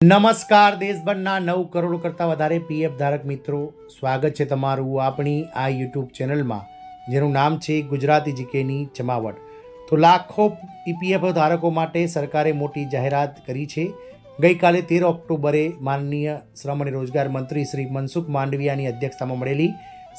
નમસ્કાર દેશભરના 9 કરોડ કરતાં વધારે પીએફ ધારક મિત્રો, સ્વાગત છે તમારું આપણી આ યુટ્યુબ ચેનલમાં જેનું નામ છે ગુજરાતી જીકેની જમાવટ. તો લાખો ઈપીએફ ધારકો માટે સરકારે મોટી જાહેરાત કરી છે. ગઈકાલે 13 ઓક્ટોબરે માનનીય શ્રમ અને રોજગાર મંત્રી શ્રી મનસુખ માંડવિયાની અધ્યક્ષતામાં મળેલી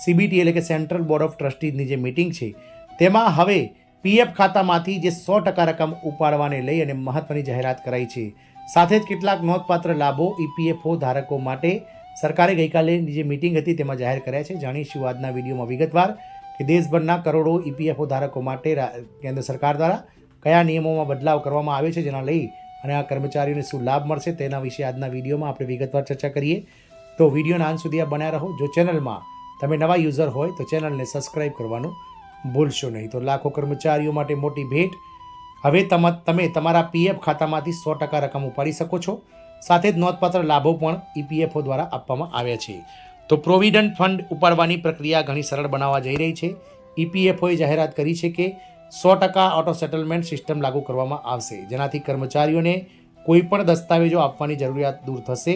સીબીટી એટલે કે સેન્ટ્રલ બોર્ડ ઓફ ટ્રસ્ટીઝની જે મિટિંગ છે તેમાં હવે પીએફ ખાતામાંથી જે 100% રકમ ઉપાડવાને લઈ અને મહત્વની જાહેરાત કરાઈ છે. સાથે જ કેટલાક નોંધપાત્ર લાભો ઈપીએફઓ ધારકો માટે સરકારે ગઈકાલે જે મિટિંગ હતી તેમાં જાહેર કર્યા છે. જાણીશું આજના વિડીયોમાં વિગતવાર કે દેશભરના કરોડો ઈપીએફઓ ધારકો માટે કેન્દ્ર સરકાર દ્વારા કયા નિયમોમાં બદલાવ કરવામાં આવે છે, જેના લઈ અને આ કર્મચારીઓને શું લાભ મળશે તેના વિશે આજના વિડીયોમાં આપણે વિગતવાર ચર્ચા કરીએ. તો વિડીયોના અંત સુધી આ બનાવી રહો. જો ચેનલમાં તમે નવા યુઝર હોય તો ચેનલને સબસ્ક્રાઈબ કરવાનું ભૂલશો નહીં. તો લાખો કર્મચારીઓ માટે મોટી ભેટ. હવે તમે તમારા પીએફ ખાતામાંથી 100% રકમ ઉપાડી શકો છો. સાથે જ નોંધપાત્ર લાભો પણ ઈપીએફઓ દ્વારા આપવામાં આવ્યા છે. તો પ્રોવિડન્ટ ફંડ ઉપાડવાની પ્રક્રિયા ઘણી સરળ બનાવવા જઈ રહી છે. ઈપીએફઓએ જાહેરાત કરી છે કે 100% ઓટો સેટલમેન્ટ સિસ્ટમ લાગુ કરવામાં આવશે, જેનાથી કર્મચારીઓને કોઈ પણ દસ્તાવેજો આપવાની જરૂરિયાત દૂર થશે.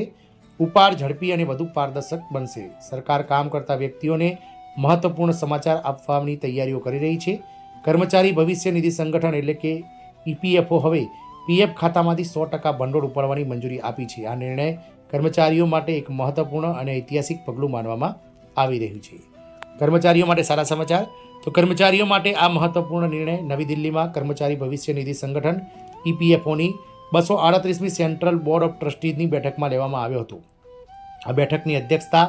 ઉપાડ ઝડપી અને વધુ પારદર્શક બનશે. સરકાર કામ કરતા વ્યક્તિઓને મહત્વપૂર્ણ સમાચાર આપવાની તૈયારીઓ કરી રહી છે. કર્મચારી ભવિષ્ય નિધિ સંગઠન એટલે કે ઈપીએફઓ હવે પીએફ ખાતામાંથી 100% ભંડોળ ઉપાડવાની મંજૂરી આપી છે. આ નિર્ણય કર્મચારીઓ માટે એક મહત્વપૂર્ણ અને ઐતિહાસિક પગલું માનવામાં આવી રહ્યું છે. કર્મચારીઓ માટે સારા સમાચાર. તો કર્મચારીઓ માટે આ મહત્વપૂર્ણ નિર્ણય નવી દિલ્હીમાં કર્મચારી ભવિષ્ય નિધિ સંગઠન ઈપીએફઓની 238મી સેન્ટ્રલ બોર્ડ ઓફ ટ્રસ્ટીઝની બેઠકમાં લેવામાં આવ્યો હતો. આ બેઠકની અધ્યક્ષતા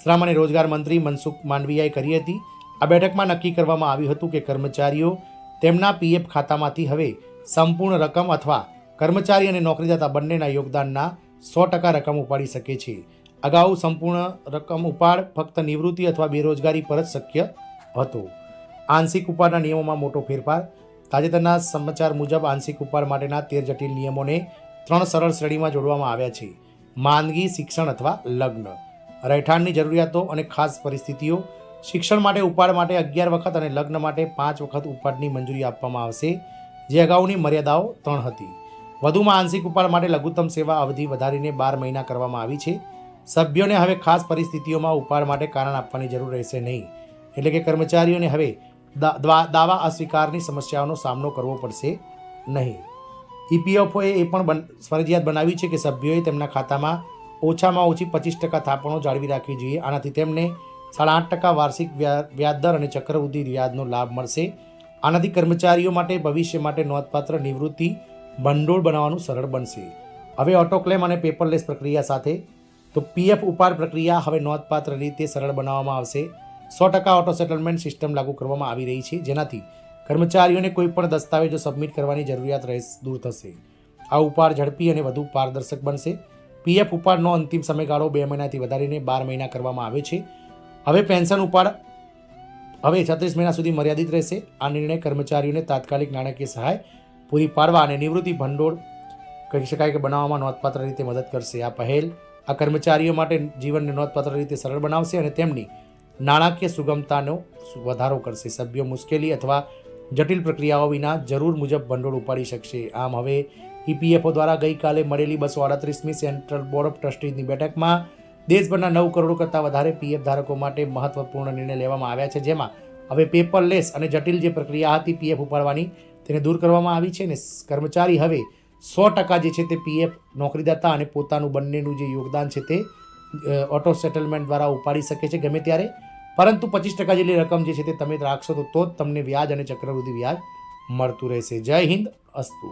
શ્રમ અને રોજગાર મંત્રી મનસુખ માંડવિયાએ કરી હતી. આ બેઠકમાં નક્કી કરવામાં આવ્યું હતું કે કર્મચારીઓ તેમના પીએફ ખાતામાંથી હવે સંપૂર્ણ રકમ અથવા કર્મચારી અને નોકરીદાતા બંનેના યોગદાનના 100% રકમ ઉપાડી શકે છે. અગાઉ સંપૂર્ણ રકમ ઉપાડ ફક્ત નિવૃત્તિ અથવા બેરોજગારી પર જ શક્ય હતો. આંશિક ઉપાડના નિયમોમાં મોટો ફેરફાર. તાજેતરના સમાચાર મુજબ આંશિક ઉપાડ માટેના 13 જટિલ નિયમોને 3 સરળ શ્રેણીમાં જોડવામાં આવ્યા છે: માંદગી, શિક્ષણ અથવા લગ્ન, રહેઠાણની જરૂરિયાતો અને ખાસ પરિસ્થિતિઓ. શિક્ષણ માટે ઉપાડ માટે 11 વખત અને લગ્ન માટે 5 વખત ઉપાડની મંજૂરી આપવામાં આવશે, જે અગાઉની મર્યાદાઓ 3 હતી. વધુમાં આંશિક ઉપાડ માટે લઘુત્તમ સેવા અવધિ વધારીને 12 મહિના કરવામાં આવી છે. સભ્યોને હવે ખાસ પરિસ્થિતિઓમાં ઉપાડ માટે કારણ આપવાની જરૂર રહેશે નહીં. એટલે કે કર્મચારીઓને હવે દાવા અસ્વીકારની સમસ્યાઓનો સામનો કરવો પડશે નહીં. ઈપીએફઓએ એ પણ ફરજિયાત બનાવ્યું છે કે સભ્યોએ તેમના ખાતામાં ઓછામાં ઓછી 25% થાપણો જાળવી રાખવી જોઈએ. આનાથી તેમને 8.5% વાર્ષિક વ્યાજદર અને ચક્રવૃદ્ધિ વ્યાજનો લાભ મળશે. આનાથી કર્મચારીઓ માટે ભવિષ્ય માટે નોંધપાત્ર નિવૃત્તિ ભંડોળ બનાવવાનું સરળ બનશે. હવે ઓટો ક્લેમ અને પેપરલેસ પ્રક્રિયા સાથે તો પીએફ ઉપાડ પ્રક્રિયા હવે નોંધપાત્ર રીતે સરળ બનાવવામાં આવશે. 100% ઓટો સેટલમેન્ટ સિસ્ટમ લાગુ કરવામાં આવી રહી છે, જેનાથી કર્મચારીઓને કોઈ પણ દસ્તાવેજો સબમિટ કરવાની જરૂરિયાત દૂર થશે. આ ઉપાડ ઝડપી અને વધુ પારદર્શક બનશે. પીએફ ઉપાડનો અંતિમ સમયગાળો 2 મહિનાથી વધારીને 12 મહિના કરવામાં આવ્યો છે. હવે પેન્શન ઉપાડ હવે 36 મહિના સુધી મર્યાદિત રહેશે. આ નિર્ણય કર્મચારીઓને તાત્કાલિક નાણાકીય સહાય પૂરી પાડવા અને નિવૃત્તિ ભંડોળ કહી શકાય કે બનાવવામાં નોંધપાત્ર રીતે મદદ કરશે. આ પહેલ આ કર્મચારીઓ માટે જીવનને નોંધપાત્ર રીતે સરળ બનાવશે અને તેમની નાણાકીય સુગમતાનો વધારો કરશે. સભ્યો મુશ્કેલી અથવા જટિલ પ્રક્રિયાઓ વિના જરૂર મુજબ ભંડોળ ઉપાડી શકશે. આમ હવે ઈપીએફઓ દ્વારા ગઈકાલે મળેલી 238મી સેન્ટ્રલ બોર્ડ ઓફ ટ્રસ્ટીઝની બેઠકમાં દેશભરના 9 કરોડ કરતાં વધારે પીએફ ધારકો માટે મહત્વપૂર્ણ નિર્ણય લેવામાં આવ્યા છે, જેમાં હવે પેપરલેસ અને જટિલ જે પ્રક્રિયા હતી પીએફ ઉપાડવાની તેને દૂર કરવામાં આવી છે અને કર્મચારી હવે 100% જે છે તે પીએફ નોકરીદાતા અને પોતાનું બંનેનું જે યોગદાન છે તે ઓટો સેટલમેન્ટ દ્વારા ઉપાડી શકે છે ગમે ત્યારે. પરંતુ 25% જેટલી રકમ જે છે તે તમે રાખશો તો જ તમને વ્યાજ અને ચક્રવૃદ્ધિ વ્યાજ મળતું રહેશે. જય હિન્દ, અસ્તુ.